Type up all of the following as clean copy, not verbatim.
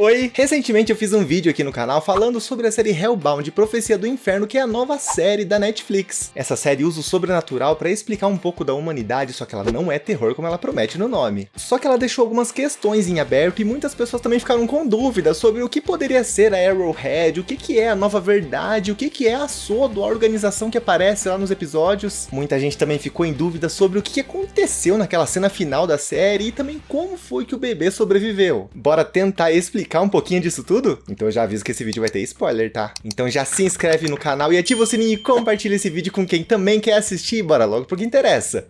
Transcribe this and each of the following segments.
Oi! Recentemente eu fiz um vídeo aqui no canal falando sobre a série Hellbound, Profecia do Inferno, que é a nova série da Netflix. Essa série usa o sobrenatural para explicar um pouco da humanidade, só que ela não é terror como ela promete no nome. Só que ela deixou algumas questões em aberto e muitas pessoas também ficaram com dúvidas sobre o que poderia ser a Arrowhead, o que é a Nova Verdade, o que é a Sodo, a organização que aparece lá nos episódios. Muita gente também ficou em dúvida sobre o que aconteceu naquela cena final da série e também como foi que o bebê sobreviveu. Bora tentar explicar um pouquinho disso tudo? Então eu já aviso que esse vídeo vai ter spoiler, tá? Então já se inscreve no canal e ativa o sininho e compartilha esse vídeo com quem também quer assistir. Bora logo pro que interessa.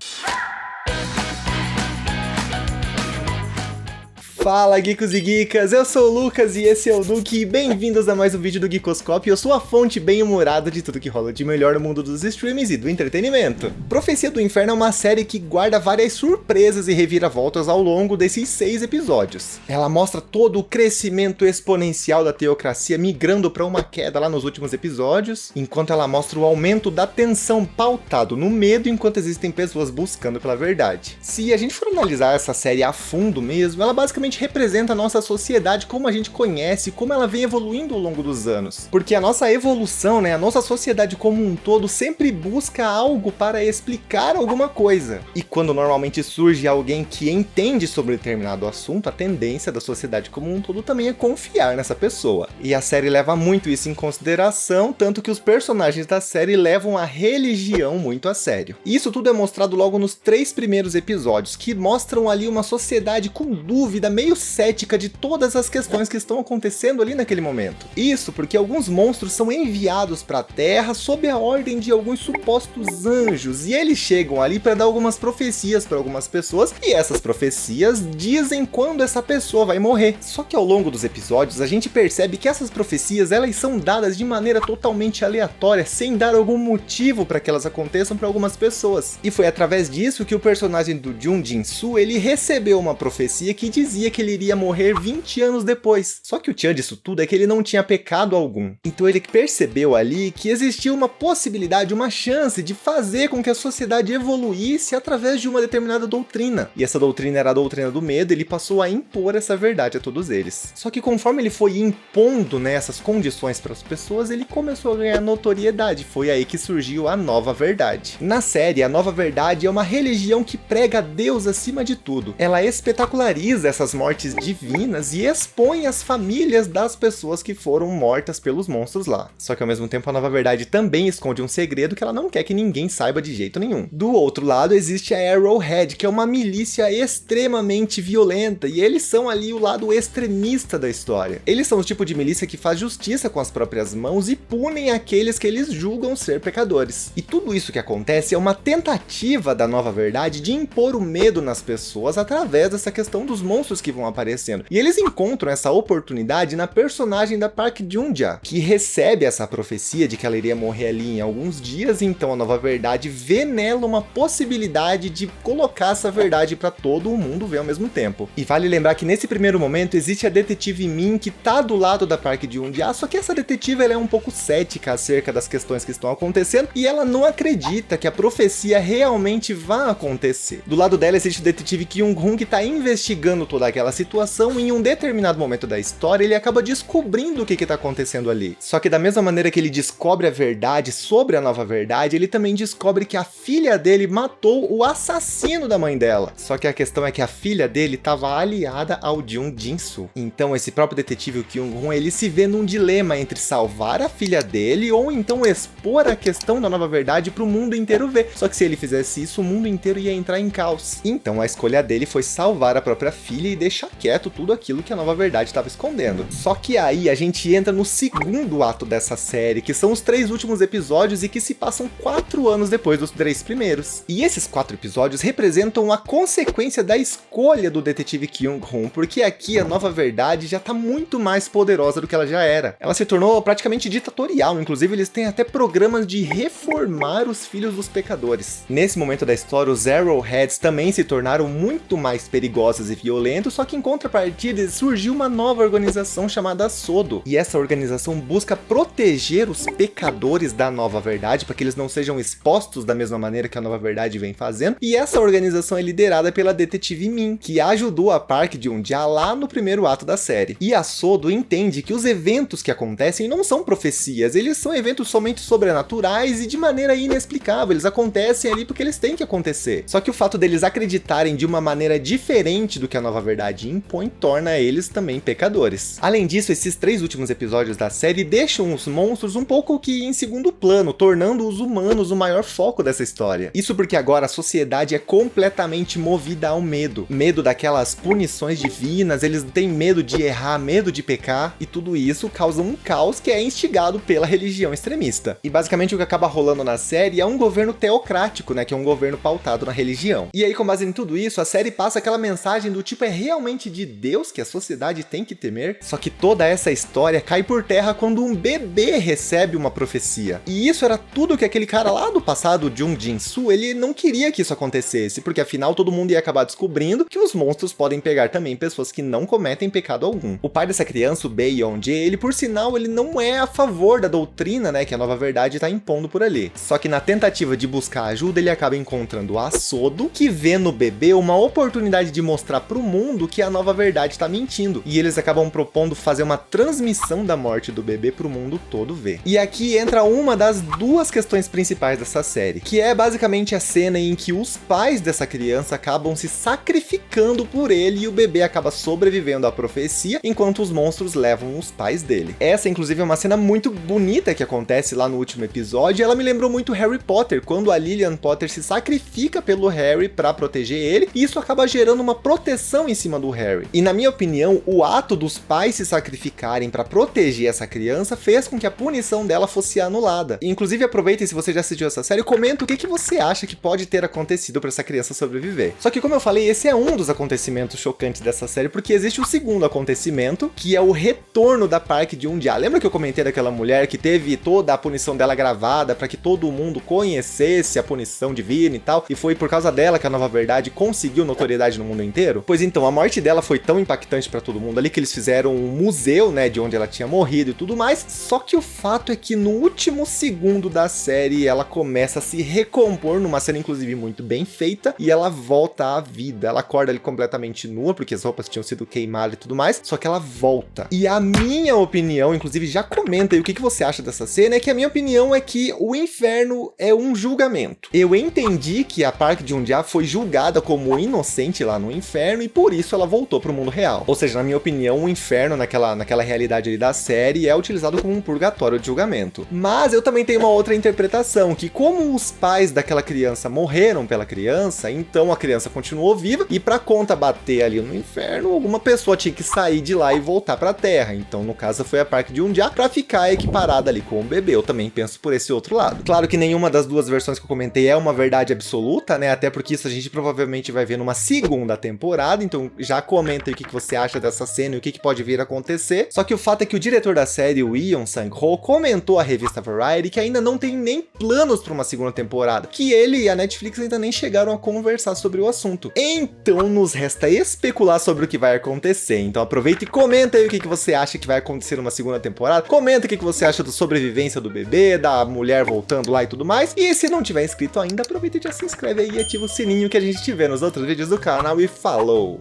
Fala geekos e geekas, eu sou o Lucas e esse é o Duque e bem-vindos a mais um vídeo do Geekoscópio. Eu sou a fonte bem humorada de tudo que rola de melhor no mundo dos streams e do entretenimento. Profecia do Inferno é uma série que guarda várias surpresas e reviravoltas ao longo desses 6 episódios. Ela mostra todo o crescimento exponencial da teocracia migrando para uma queda lá nos últimos episódios, enquanto ela mostra o aumento da tensão pautado no medo enquanto existem pessoas buscando pela verdade. Se a gente for analisar essa série a fundo mesmo, ela basicamente representa a nossa sociedade como a gente conhece, como ela vem evoluindo ao longo dos anos. Porque a nossa evolução, a nossa sociedade como um todo sempre busca algo para explicar alguma coisa. E quando normalmente surge alguém que entende sobre determinado assunto, a tendência da sociedade como um todo também é confiar nessa pessoa. E a série leva muito isso em consideração, tanto que os personagens da série levam a religião muito a sério. E isso tudo é mostrado logo nos 3 primeiros episódios, que mostram ali uma sociedade com dúvida, meio cética de todas as questões que estão acontecendo ali naquele momento. Isso porque alguns monstros são enviados para a Terra sob a ordem de alguns supostos anjos, e eles chegam ali para dar algumas profecias para algumas pessoas, e essas profecias dizem quando essa pessoa vai morrer. Só que ao longo dos episódios a gente percebe que essas profecias elas são dadas de maneira totalmente aleatória, sem dar algum motivo para que elas aconteçam para algumas pessoas. E foi através disso que o personagem do Jun Jin-soo ele recebeu uma profecia que dizia que ele iria morrer 20 anos depois. Só que o tchan disso tudo é que ele não tinha pecado algum. Então ele percebeu ali que existia uma possibilidade, uma chance de fazer com que a sociedade evoluísse através de uma determinada doutrina. E essa doutrina era a doutrina do medo, ele passou a impor essa verdade a todos eles. Só que conforme ele foi impondo essas condições para as pessoas, ele começou a ganhar notoriedade. Foi aí que surgiu a Nova Verdade. Na série, a Nova Verdade é uma religião que prega Deus acima de tudo. Ela espetaculariza essas mortes divinas e expõe as famílias das pessoas que foram mortas pelos monstros lá. Só que ao mesmo tempo a Nova Verdade também esconde um segredo que ela não quer que ninguém saiba de jeito nenhum. Do outro lado existe a Arrowhead, que é uma milícia extremamente violenta, e eles são ali o lado extremista da história. Eles são o tipo de milícia que faz justiça com as próprias mãos e punem aqueles que eles julgam ser pecadores. E tudo isso que acontece é uma tentativa da Nova Verdade de impor o medo nas pessoas através dessa questão dos monstros que vão aparecendo. E eles encontram essa oportunidade na personagem da Park Jun-ja, que recebe essa profecia de que ela iria morrer ali em alguns dias, então a Nova Verdade vê nela uma possibilidade de colocar essa verdade para todo o mundo ver ao mesmo tempo. E vale lembrar que nesse primeiro momento existe a detetive Min que tá do lado da Park Jun-ja, só que essa detetive ela é um pouco cética acerca das questões que estão acontecendo e ela não acredita que a profecia realmente vá acontecer. Do lado dela existe o detetive Kyung-hun que tá investigando toda aquela situação e em um determinado momento da história ele acaba descobrindo o que está acontecendo ali. Só que da mesma maneira que ele descobre a verdade sobre a Nova Verdade, ele também descobre que a filha dele matou o assassino da mãe dela. Só que a questão é que a filha dele estava aliada ao Jun Jin-soo. Então esse próprio detetive, o Kyung-hun, ele se vê num dilema entre salvar a filha dele ou então expor a questão da Nova Verdade para o mundo inteiro ver. Só que se ele fizesse isso, o mundo inteiro ia entrar em caos. Então a escolha dele foi salvar a própria filha e deixar quieto tudo aquilo que a Nova Verdade estava escondendo. Só que aí a gente entra no segundo ato dessa série, que são os 3 últimos episódios e que se passam 4 anos depois dos 3 primeiros. E esses 4 episódios representam a consequência da escolha do detetive Kyung-hun, porque aqui a Nova Verdade já tá muito mais poderosa do que ela já era. Ela se tornou praticamente ditatorial, inclusive eles têm até programas de reformar os filhos dos pecadores. Nesse momento da história, os Arrowheads também se tornaram muito mais perigosos e violentos, só que em contrapartida surgiu uma nova organização chamada Sodo. E essa organização busca proteger os pecadores da nova verdade, para que eles não sejam expostos da mesma maneira que a nova verdade vem fazendo. E essa organização é liderada pela detetive Min, que ajudou a Park Geun-hye lá no primeiro ato da série. E a Sodo entende que os eventos que acontecem não são profecias, eles são eventos somente sobrenaturais e de maneira inexplicável. Eles acontecem ali porque eles têm que acontecer. Só que o fato deles acreditarem de uma maneira diferente do que a nova verdade impõe torna eles também pecadores. Além disso, esses 3 últimos episódios da série deixam os monstros um pouco que em segundo plano, tornando os humanos o maior foco dessa história. Isso porque agora a sociedade é completamente movida ao medo. Medo daquelas punições divinas, eles têm medo de errar, medo de pecar, e tudo isso causa um caos que é instigado pela religião extremista. E basicamente o que acaba rolando na série é um governo teocrático, né, que é um governo pautado na religião. E aí, com base em tudo isso, a série passa aquela mensagem do tipo, é realmente de Deus que a sociedade tem que temer? Só que toda essa história cai por terra quando um bebê recebe uma profecia. E isso era tudo que aquele cara lá do passado, Jung Jin-soo, ele não queria que isso acontecesse, porque afinal todo mundo ia acabar descobrindo que os monstros podem pegar também pessoas que não cometem pecado algum. O pai dessa criança, o Bae Yeon-jae, ele por sinal, ele não é a favor da doutrina, né, que a nova verdade tá impondo por ali. Só que na tentativa de buscar ajuda, ele acaba encontrando a Sodo, que vê no bebê uma oportunidade de mostrar pro mundo que a nova verdade tá mentindo. E eles acabam propondo fazer uma transmissão da morte do bebê pro mundo todo ver. E aqui entra uma das 2 questões principais dessa série, que é basicamente a cena em que os pais dessa criança acabam se sacrificando por ele e o bebê acaba sobrevivendo à profecia, enquanto os monstros levam os pais dele. Essa, inclusive, é uma cena muito bonita que acontece lá no último episódio, e ela me lembrou muito Harry Potter, quando a Lillian Potter se sacrifica pelo Harry pra proteger ele, e isso acaba gerando uma proteção em cima do Harry. E na minha opinião, o ato dos pais se sacrificarem pra proteger essa criança fez com que a punição dela fosse anulada. E, inclusive, aproveita, e se você já assistiu essa série, comenta o que você acha que pode ter acontecido pra essa criança sobreviver. Só que, como eu falei, esse é um dos acontecimentos chocantes dessa série, porque existe o segundo acontecimento, que é o retorno da Park Geun-hye. Lembra que eu comentei daquela mulher que teve toda a punição dela gravada pra que todo mundo conhecesse a punição divina e tal, e foi por causa dela que a nova verdade conseguiu notoriedade no mundo inteiro? Pois então, a morte dela foi tão impactante pra todo mundo ali que eles fizeram um museu, né, de onde ela tinha morrido e tudo mais. Só que o fato é que no último segundo da série ela começa a se recompor numa cena inclusive muito bem feita, e ela volta à vida. Ela acorda ali completamente nua, porque as roupas tinham sido queimadas e tudo mais, só que ela volta. E a minha opinião, inclusive já comenta aí o que você acha dessa cena, é que a minha opinião é que o inferno é um julgamento. Eu entendi que a Park Geun-hye foi julgada como inocente lá no inferno, e por isso ela voltou pro mundo real. Ou seja, na minha opinião, o inferno naquela realidade ali da série é utilizado como um purgatório de julgamento. Mas eu também tenho uma outra interpretação, que como os pais daquela criança morreram pela criança, então a criança continuou viva, e pra conta bater ali no inferno, alguma pessoa tinha que sair de lá e voltar pra terra. Então, no caso, foi a Park Geun-hye pra ficar equiparada ali com o bebê. Eu também penso por esse outro lado. Claro que nenhuma das 2 versões que eu comentei é uma verdade absoluta, né? Até porque isso a gente provavelmente vai ver numa segunda temporada, então já comenta aí o que você acha dessa cena e o que pode vir a acontecer. Só que o fato é que o diretor da série, o Yeon Sang-ho, comentou à revista Variety que ainda não tem nem planos para uma segunda temporada, que ele e a Netflix ainda nem chegaram a conversar sobre o assunto. Então nos resta especular sobre o que vai acontecer. Então aproveita e comenta aí o que você acha que vai acontecer numa segunda temporada. Comenta o que você acha da sobrevivência do bebê, da mulher voltando lá e tudo mais. E se não tiver inscrito ainda, aproveita e já se inscreve aí e ativa o sininho que a gente tiver nos outros vídeos do canal, e falou!